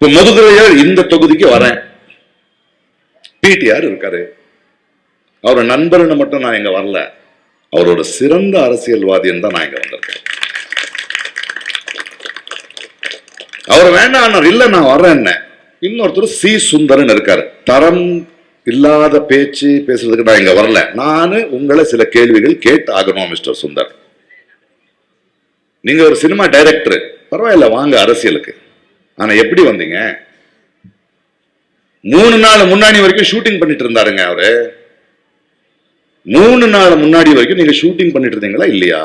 இப்ப மதுரையார் இந்த தொகுதிக்கு வரேன், பிடிஆர் இருக்காரு, அவரோட நண்பர்னு மட்டும் நான் இங்க வரல, அவரோட சிறந்த அரசியல்வாதின்னு தான் நான் இங்க வந்திருக்கேன். அவர் வேண்டாம் இல்ல நான் வர்றேன். இன்னொருத்தர் சி சுந்தரன் இருக்காரு, தரம் இல்லாத பேச்சு பேசுறதுக்கு நான் இங்க வரல, நானு உங்களை சில கேள்விகள் கேட்டு ஆகணும். மிஸ்டர் சுந்தர், நீங்க ஒரு சினிமா டைரக்டர், பரவாயில்ல வாங்க அரசியலுக்கு. ஆனா எப்படி வந்தீங்க? 3 நாள் முன்னாடி வரைக்கும் ஷூட்டிங் பண்ணிட்டு இருந்தாருங்க அவரு. 3 நாள் முன்னாடி வரைக்கும் நீங்க ஷூட்டிங் பண்ணிட்டு இருந்தீங்களா இல்லையா?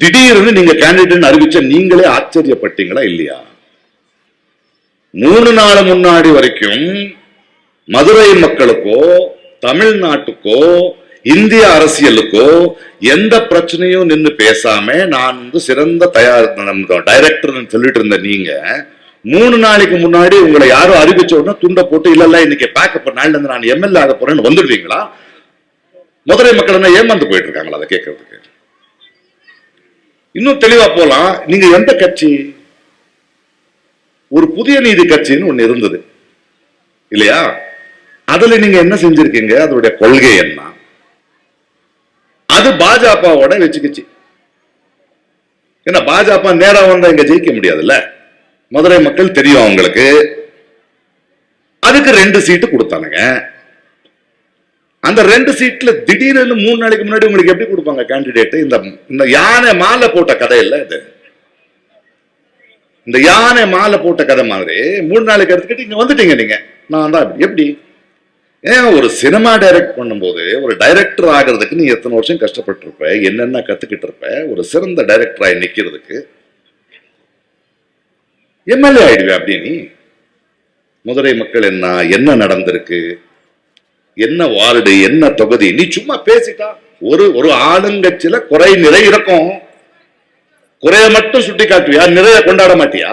திடீர்னு நீங்க கேண்டிடேட் அறிவிச்ச நீங்களே ஆச்சரியப்பட்டீங்களா இல்லையா? 3 நாள் முன்னாடி வரைக்கும் மதுரை மக்களுக்கோ தமிழ்நாட்டுக்கோ இந்திய அரசியலுக்கோ எந்த பிரச்சனையும் நின்று பேசாம நான் சிறந்த டைரக்டர் சொல்லிட்டு இருந்த நீங்க 3 நாளைக்கு முன்னாடி உங்களை யாரும் அறிவிச்ச உடனே துண்டை போட்டு இல்ல இன்னைக்கு பேக்கப் நாள்ல இருந்து நான் எம்எல்ஏ ஆக போறேன்னு வந்துடுவீங்களா? மதுரை மக்கள் என்ன ஏமாந்து போயிட்டு இருக்காங்களா? அதை கேட்கறதுக்கு இன்னும் தெளிவா போலாம். நீங்க எந்த கட்சி? ஒரு புதிய நீதி கட்சின்னு ஒண்ணு இருந்தது இல்லையா? அதுல நீங்க என்ன செஞ்சிருக்கீங்க? அதனுடைய கொள்கை என்ன? அது பாஜகவோட வச்சுக்கிச்சு. ஏன்னா பாஜக நேரா வந்தா இங்க ஜெயிக்க முடியாதுல்ல, மதுரை மக்கள் தெரியும் அவங்களுக்கு. அதுக்கு 2 சீட்டு கொடுத்தானுங்க. அந்த 2 சீட்ல திடீர்னு 3 நாளைக்கு முன்னாடி உங்களுக்கு எப்படி கொடுப்பாங்க கேண்டிடேட்? இந்த யானை மாலை போட்ட கதை இல்ல இது. இந்த யானை மாலை போட்ட கதை மாதிரி 3 நாளைக்கு எடுத்துக்கிட்டு இங்க வந்துட்டீங்க நீங்க. நான் தான் எப்படி? ஏன் ஒரு சினிமா டைரக்ட் பண்ணும்போது ஒரு டைரக்டர் ஆகிறதுக்கு நீ எத்தனை வருஷம் கஷ்டப்பட்டு இருப்ப, என்னென்ன கத்துக்கிட்டு இருப்ப, ஒரு சிறந்த டைரக்டராக நிக்கிறதுக்கு எம்எல்ஏ ஆயிடுவே. அப்படி நீ மதுரை மக்கள் என்ன நடந்திருக்கு, என்ன வார்டு, என்ன தொகுதி, நீ சும்மா பேசிட்டா ஒரு ஆளுங்கட்சியில குறை நிறை இருக்கும், குறைய மட்டும் சுட்டி காட்டுவியா, நிறைய கொண்டாட மாட்டியா?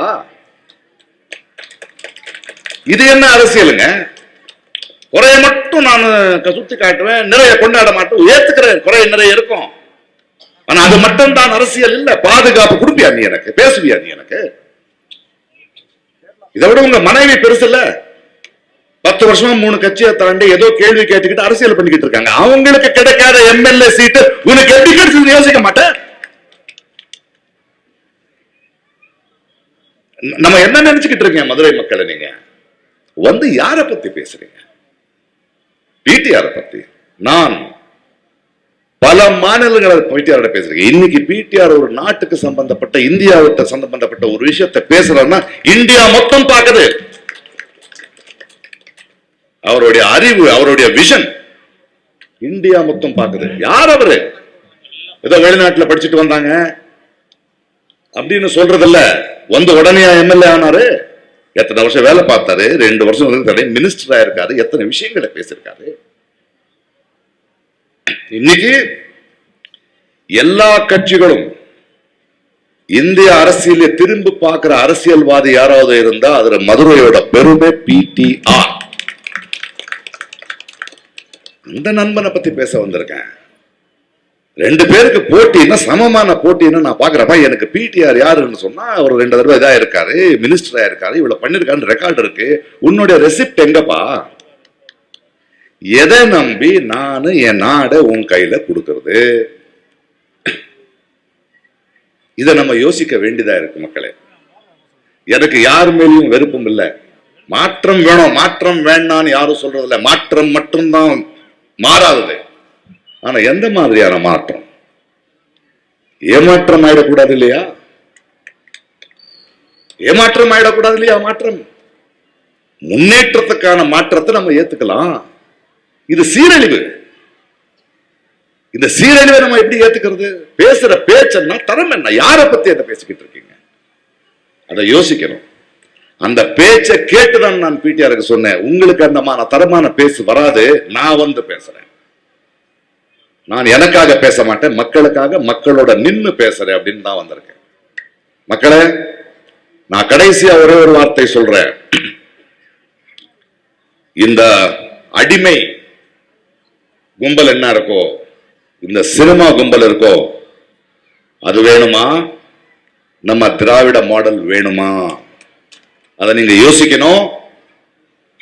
இது என்ன அரசியலுங்க? குறைய மட்டும் நான் சுட்டி காட்டுவேன், நிறைய கொண்டாட மாட்டேன், ஏத்துக்கிறேன், குறை நிறைய இருக்கும். ஆனா அது மட்டும் தான் அரசியல் இல்ல. பாதுகாப்பு கொடுப்பியா நீ எனக்கு? பேசுவியா நீ எனக்கு? இதை விட உங்க மனைவி பெருசு இல்ல. 10 வருஷமா 3 கட்சியை தாண்டி ஏதோ கேள்வி கேட்டுக்கிட்டு அரசியல் பண்ணிக்கிட்டு இருக்காங்க. அவங்களுக்கு கிடைக்காத எம்எல்ஏ சீட்டு உனக்கு எப்படி கிடைச்சது யோசிக்க மாட்டேன். நம்ம என்ன நினைச்சுக்கிட்டு இருக்கீங்க மதுரை மக்களை? நீங்க வந்து யாரை பத்தி பேசுறீங்க? பிடிஆர் பத்தி. நான் பல மாநிலங்களை பிடிஆர் பேசுறேன். இன்னைக்கு பிடிஆர் ஒரு நாட்டுக்கு சம்பந்தப்பட்ட, இந்தியாவுக்கு சம்பந்தப்பட்ட ஒரு விஷயத்தை பேசுறேன்னா இந்தியா மொத்தம் பார்க்குது. அவருடைய அறிவு, அவருடைய விஷன் இந்தியா மொத்தம் பார்க்குது. யார் அவரு? ஏதோ வெளிநாட்டுல படிச்சுட்டு வந்தாங்க அப்படின்னு சொல்றதில்ல. வந்து உடனே எம்எல்ஏ ஆனாரு. எத்தனை வருஷம் வேலை பார்த்தாரு? 2 வருஷம் மினிஸ்டர் ஆயிருக்காரு. எத்தனை விஷயங்களை பேசியிருக்காரு. இன்னைக்கு எல்லா கட்சிகளும் இந்திய அரசியல திரும்பி பார்க்கிற அரசியல்வாதி யாராவது இருந்தா அதுல மதுரையோட பெருமை பிடிஆர். அந்த நண்பனை பத்தி பேச வந்திருக்கேன். 2 பேருக்கு போட்டின்னா, சமமான போட்டின்னு நான் பாக்குறேன். எனக்கு பிடிஆர் யாருன்னு சொன்னா அவர் 2 தடவை இதா இருக்காரு, மினிஸ்டரா இருக்காரு, இவ்வளவு பண்ணிருக்காரு, ரெக்கார்டு இருக்கு. உன்னுடைய ரெசிப்ட் எங்கப்பா? எதை நம்பி நானு என் நாட உன் கையில கொடுக்கிறது? இதை நம்ம யோசிக்க வேண்டியதா இருக்கு மக்களே. எனக்கு யார் மேலேயும் வெறுப்பும் இல்லை. மாற்றம் வேணும், மாற்றம் வேண்டான்னு யாரும் சொல்றது இல்லை. மாற்றம் மட்டும்தான் மாறாதது. ஆனா எந்த மாதிரியான மாற்றம்? ஏமாற்றம் ஆயிடக்கூடாது இல்லையா? ஏமாற்றம் ஆயிடக்கூடாது இல்லையா? மாற்றம், முன்னேற்றத்துக்கான மாற்றத்தை நம்ம ஏத்துக்கலாம். இது சீரழிவு. இந்த சீரழிவை நம்ம எப்படி ஏத்துக்கிறது? பேசுற பேச்சன்னா தரம் என்ன? யாரை பத்தி அதை பேசிக்கிட்டு இருக்கீங்க? அதை யோசிக்கணும். அந்த பேச்சை கேட்டுதான் நான் பிடிஆருக்கு சொன்னேன், உங்களுக்கு அந்த தரமான பேசு வராது, நான் வந்து பேசுறேன். நான் எனக்காக பேச மாட்டேன், மக்களுக்காக, மக்களோட நின்னு பேசுறேன் அப்படின்னு தான் வந்திருக்கேன். மக்களே, நான் கடைசியா ஒரே ஒரு வார்த்தை சொல்றேன். இந்த அடிமை கும்பல் என்ன இருக்கோ, இந்த சினிமா கும்பல் இருக்கோ, அது வேணுமா? நம்ம திராவிட மாடல் வேணுமா? அதை நீங்க யோசிக்கணும்.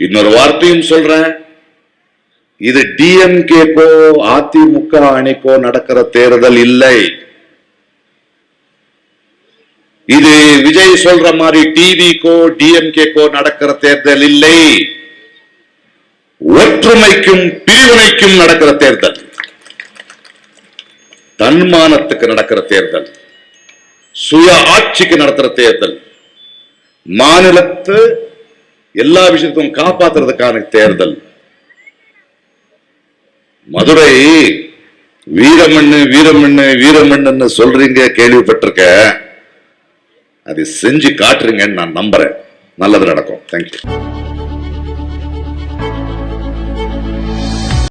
இன்னொரு வார்த்தையும் சொல்றேன், இது டிஎம்கேக்கோ அதிமுக அணிக்கோ நடக்கிற தேர்தல் இல்லை. இது விஜய் சொல்ற மாதிரி டிவிக்கோ டிஎம்கேக்கோ நடக்கிற தேர்தல் இல்லை. ஒற்றுமைக்கும் பிரிவினைக்கும் நடக்கிற தேர்தல், தன்மானத்துக்கு நடக்கிற தேர்தல், சுய ஆட்சிக்கு நடத்துற தேர்தல், மாநிலத்து எல்லா விஷயத்தையும் காப்பாற்றுறதுக்கான தேர்தல். மதுரை வீரமண்ணு வீரமண்ணு வீரமண்ணு சொல்றீங்க, கேள்விப்பட்டிருக்க. அதை செஞ்சு காட்டுறீங்கன்னு நான் நம்புறேன். நல்லது நடக்கும். தேங்க்யூ.